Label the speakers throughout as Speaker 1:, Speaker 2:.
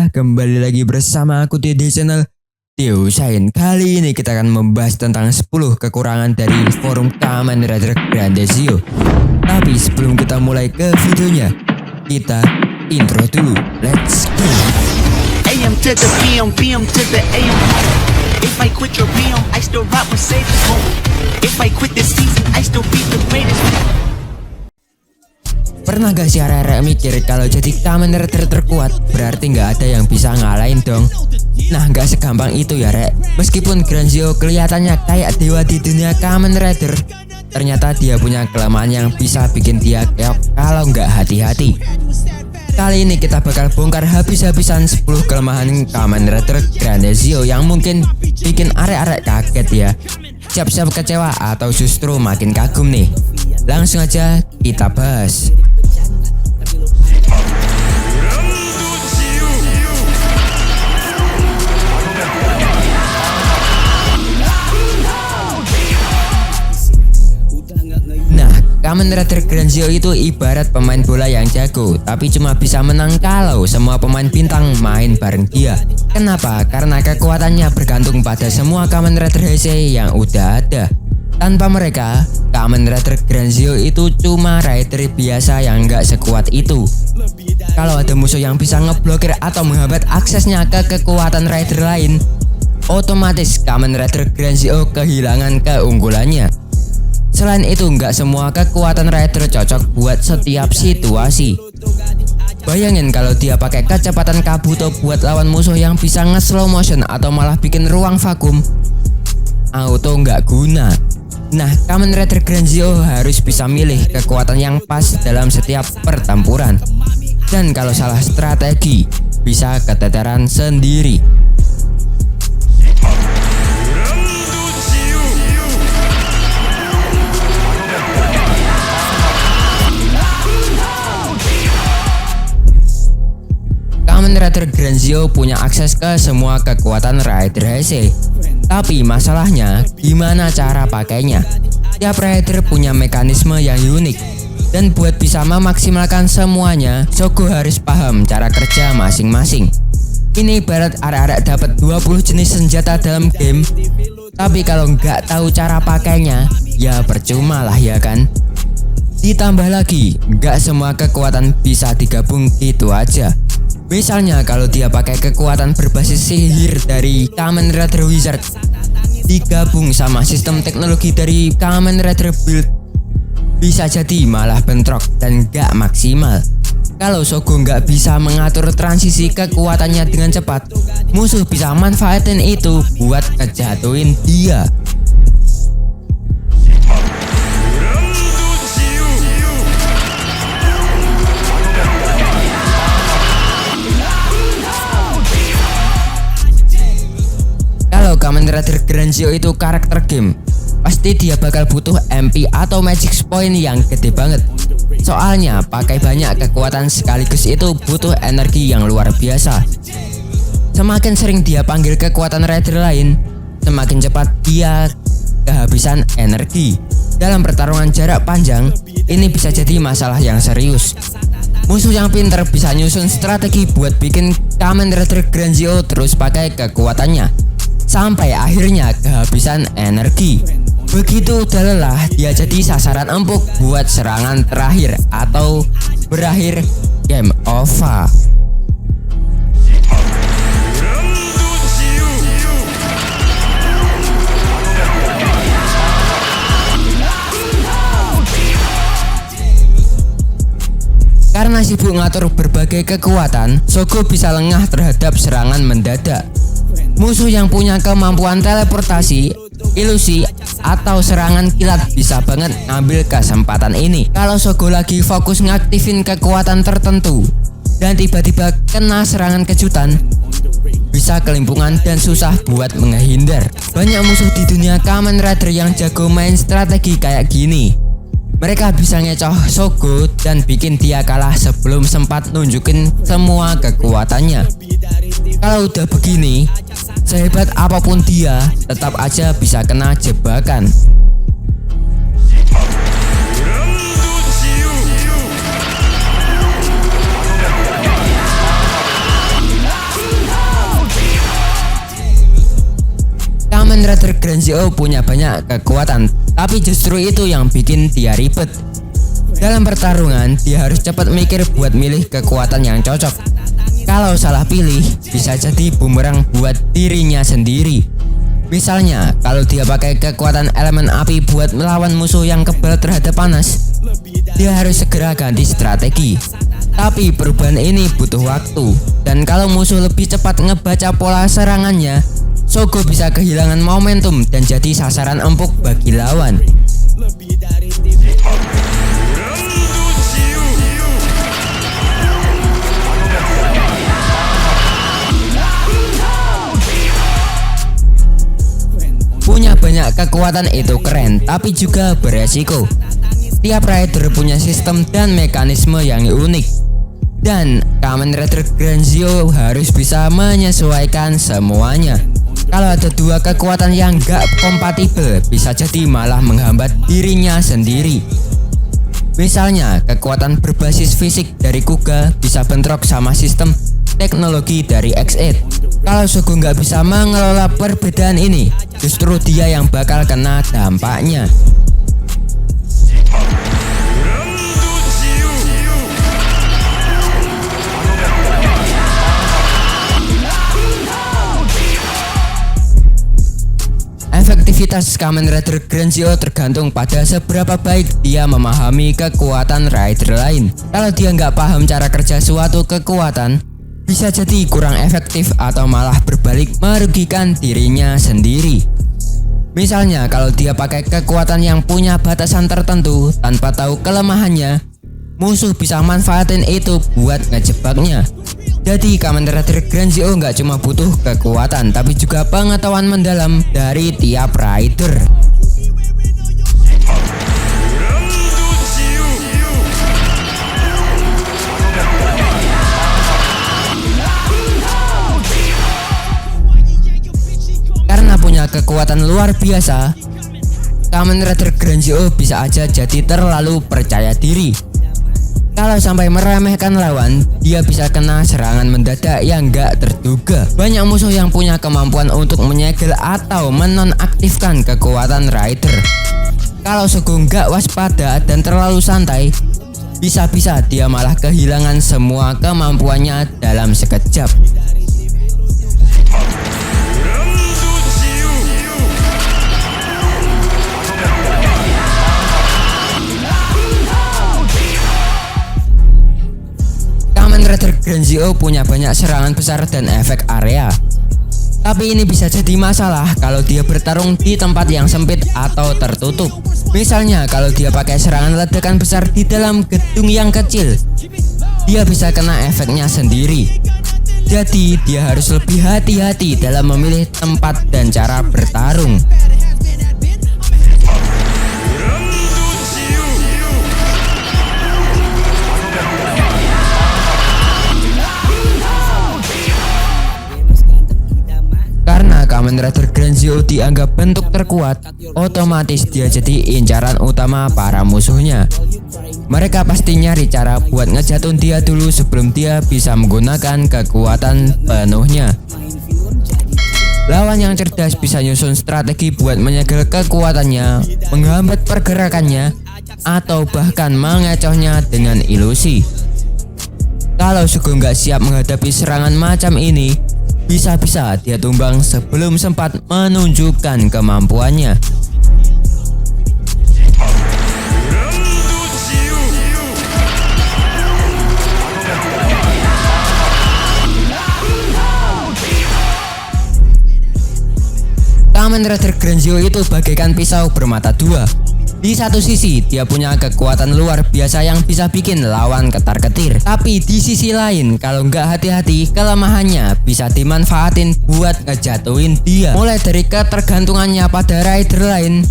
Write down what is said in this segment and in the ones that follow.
Speaker 1: Kembali lagi bersama aku di channel Tio Sain. Kali ini kita akan membahas tentang 10 kekurangan dari forum Kamen Rider Grandezio. Tapi sebelum kita mulai ke videonya, kita intro dulu. Let's go.
Speaker 2: AM to the PM, PM to the AM. If I quit your PM, I still rock Mercedes. If I quit this season, I still be the greatest.
Speaker 1: Pernah gak sih arek-arek mikir kalau jadi Kamen Rider terkuat berarti gak ada yang bisa ngalahin dong? Nah, gak segampang itu ya rek. Meskipun Grandezio kelihatannya kayak dewa di dunia Kamen Rider, ternyata dia punya kelemahan yang bisa bikin dia keok kalau gak hati-hati. Kali ini kita bakal bongkar habis-habisan 10 kelemahan Kamen Rider Grandezio yang mungkin bikin arek-arek kaget ya. Siap-siap kecewa atau justru makin kagum nih. Langsung aja kita bahas. Kamen Rider Grandezio itu ibarat pemain bola yang jago, tapi cuma bisa menang kalau semua pemain bintang main bareng dia. Kenapa? Karena kekuatannya bergantung pada semua Kamen Rider Heisei yang udah ada. Tanpa mereka, Kamen Rider Grandezio itu cuma rider biasa yang gak sekuat itu. Kalau ada musuh yang bisa ngeblokir atau menghambat aksesnya ke kekuatan rider lain, otomatis Kamen Rider Grandezio kehilangan keunggulannya. Selain itu, nggak semua kekuatan rider cocok buat setiap situasi. Bayangin kalau dia pakai kecepatan Kabuto buat lawan musuh yang bisa nge-slow motion atau malah bikin ruang vakum, auto nggak guna. Nah, Kamen Rider Grandezio harus bisa milih kekuatan yang pas dalam setiap pertempuran. Dan kalau salah strategi, bisa keteteran sendiri. Kamen Rider Grandezio punya akses ke semua kekuatan rider Heisei. Tapi masalahnya, gimana cara pakainya? Tiap rider punya mekanisme yang unik. Dan buat bisa memaksimalkan semuanya, Shogo harus paham cara kerja masing-masing. Ini ibarat arek-arek dapat 20 jenis senjata dalam game, tapi kalau nggak tahu cara pakainya, ya percuma lah ya kan? Ditambah lagi, nggak semua kekuatan bisa digabung gitu aja. Misalnya kalau dia pakai kekuatan berbasis sihir dari Kamen Rider Wizard digabung sama sistem teknologi dari Kamen Rider Build, bisa jadi malah bentrok dan gak maksimal. Kalau Shogo gak bisa mengatur transisi kekuatannya dengan cepat, musuh bisa manfaatin itu buat ngejatuhin dia. Kalau Kamen Rider Grandezio itu karakter game, pasti dia bakal butuh MP atau Magic Point yang gede banget. Soalnya pakai banyak kekuatan sekaligus itu butuh energi yang luar biasa. Semakin sering dia panggil kekuatan rider lain, semakin cepat dia kehabisan energi. Dalam pertarungan jarak panjang, ini bisa jadi masalah yang serius. Musuh yang pintar bisa nyusun strategi buat bikin Kamen Rider Grandezio terus pakai kekuatannya sampai akhirnya kehabisan energi. Begitu udah lelah, dia jadi sasaran empuk buat serangan terakhir atau berakhir game over. Karena sibuk ngatur berbagai kekuatan, Shogo bisa lengah terhadap serangan mendadak. Musuh yang punya kemampuan teleportasi, ilusi, atau serangan kilat bisa banget ngambil kesempatan ini. Kalau Shogo lagi fokus ngaktifin kekuatan tertentu dan tiba-tiba kena serangan kejutan, bisa bisa kelimpungan dan susah buat menghindar. Banyak musuh di dunia Kamen Rider yang jago main strategi kayak gini. Mereka bisa ngecoh Shogo dan bikin dia kalah sebelum sempat nunjukin semua kekuatannya. Kalau udah begini, sehebat apapun dia, tetap aja bisa kena jebakan. Kamen Rider Grand Zeo punya banyak kekuatan, tapi justru itu yang bikin dia ribet. Dalam pertarungan, dia harus cepat mikir buat milih kekuatan yang cocok. Kalau salah pilih, bisa jadi bumerang buat dirinya sendiri. Misalnya, kalau dia pakai kekuatan elemen api buat melawan musuh yang kebal terhadap panas, dia harus segera ganti strategi. Tapi perubahan ini butuh waktu, dan kalau musuh lebih cepat ngebaca pola serangannya, Shogo bisa kehilangan momentum dan jadi sasaran empuk bagi lawan. Punya banyak kekuatan itu keren, tapi juga beresiko. Tiap rider punya sistem dan mekanisme yang unik, dan Kamen Rider Grand Zeo harus bisa menyesuaikan semuanya. Kalau ada dua kekuatan yang gak kompatibel, bisa jadi malah menghambat dirinya sendiri. Misalnya, kekuatan berbasis fisik dari Kuga bisa bentrok sama sistem teknologi dari X8. Kalau Shogo nggak bisa mengelola perbedaan ini, justru dia yang bakal kena dampaknya. Efektivitas Kamen Rider Grand Zeo tergantung pada seberapa baik dia memahami kekuatan rider lain. Kalau dia nggak paham cara kerja suatu kekuatan, bisa jadi kurang efektif atau malah berbalik merugikan dirinya sendiri. Misalnya kalau dia pakai kekuatan yang punya batasan tertentu tanpa tahu kelemahannya, musuh bisa manfaatin itu buat ngejebaknya. Jadi Kamen Rider Grand Zeo nggak cuma butuh kekuatan, tapi juga pengetahuan mendalam dari tiap rider. Karena punya kekuatan luar biasa, Kamen Rider Grand Zeo bisa aja jadi terlalu percaya diri. Kalau sampai meremehkan lawan, dia bisa kena serangan mendadak yang gak terduga. Banyak musuh yang punya kemampuan untuk menyegel atau menonaktifkan kekuatan rider. Kalau Shogo gak waspada dan terlalu santai, bisa-bisa dia malah kehilangan semua kemampuannya dalam sekejap. Rider Grand Zeo punya banyak serangan besar dan efek area. Tapi ini bisa jadi masalah kalau dia bertarung di tempat yang sempit atau tertutup. Misalnya kalau dia pakai serangan ledakan besar di dalam gedung yang kecil, dia bisa kena efeknya sendiri. Jadi dia harus lebih hati-hati dalam memilih tempat dan cara bertarung. Karena Kamen Rider Grand Zeo dianggap bentuk terkuat, otomatis dia jadi incaran utama para musuhnya. Mereka pasti nyari cara buat ngejatuhin dia dulu sebelum dia bisa menggunakan kekuatan penuhnya. Lawan yang cerdas bisa nyusun strategi buat menyegel kekuatannya, menghambat pergerakannya, atau bahkan mengecohnya dengan ilusi. Kalau Shogo nggak siap menghadapi serangan macam ini, bisa-bisa dia tumbang sebelum sempat menunjukkan kemampuannya. Kamen Rider Grand Zeo itu bagaikan pisau bermata dua. Di satu sisi dia punya kekuatan luar biasa yang bisa bikin lawan ketar-ketir. Tapi di sisi lain kalau nggak hati-hati, kelemahannya bisa dimanfaatin buat ngejatuhin dia. Mulai dari ketergantungannya pada rider lain,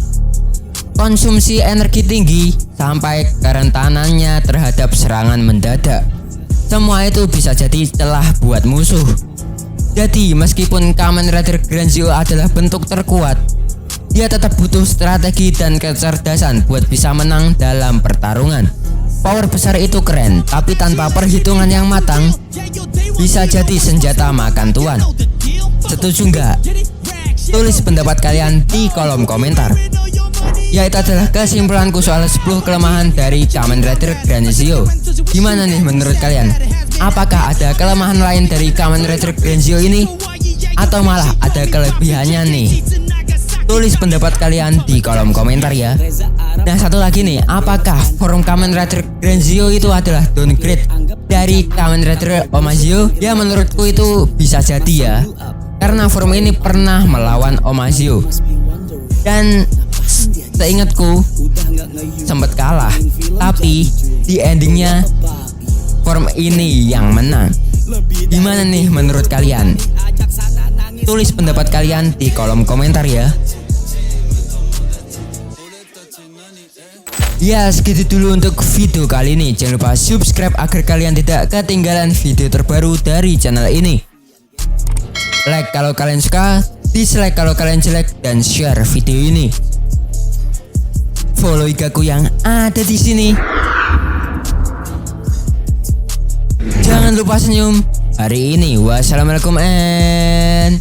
Speaker 1: konsumsi energi tinggi, sampai kerentanannya terhadap serangan mendadak. Semua itu bisa jadi celah buat musuh. Jadi meskipun Kamen Rider Grand Zeo adalah bentuk terkuat, dia tetap butuh strategi dan kecerdasan buat bisa menang dalam pertarungan. Power besar itu keren, tapi tanpa perhitungan yang matang, bisa jadi senjata makan tuan. Setuju nggak? Tulis pendapat kalian di kolom komentar. Ya, itu adalah kesimpulanku soal 10 kelemahan dari Kamen Rider Grand Zeo. Gimana nih menurut kalian? Apakah ada kelemahan lain dari Kamen Rider Grand Zeo ini? Atau malah ada kelebihannya nih? Tulis pendapat kalian di kolom komentar ya. Nah, satu lagi nih, apakah form Kamen Rider Grand Zeo itu adalah downgrade dari Kamen Rider Omazeo? Ya, menurutku itu bisa jadi ya, karena form ini pernah melawan Omazeo dan seingatku sempat kalah, tapi di endingnya form ini yang menang. Gimana nih menurut kalian? Tulis pendapat kalian di kolom komentar ya. Ya, segitu dulu untuk video kali ini. Jangan lupa subscribe agar kalian tidak ketinggalan video terbaru dari channel ini. Like kalau kalian suka, dislike kalau kalian jelek, dan share video ini. Follow igaku yang ada di sini. Jangan lupa senyum hari ini. Wassalamualaikum and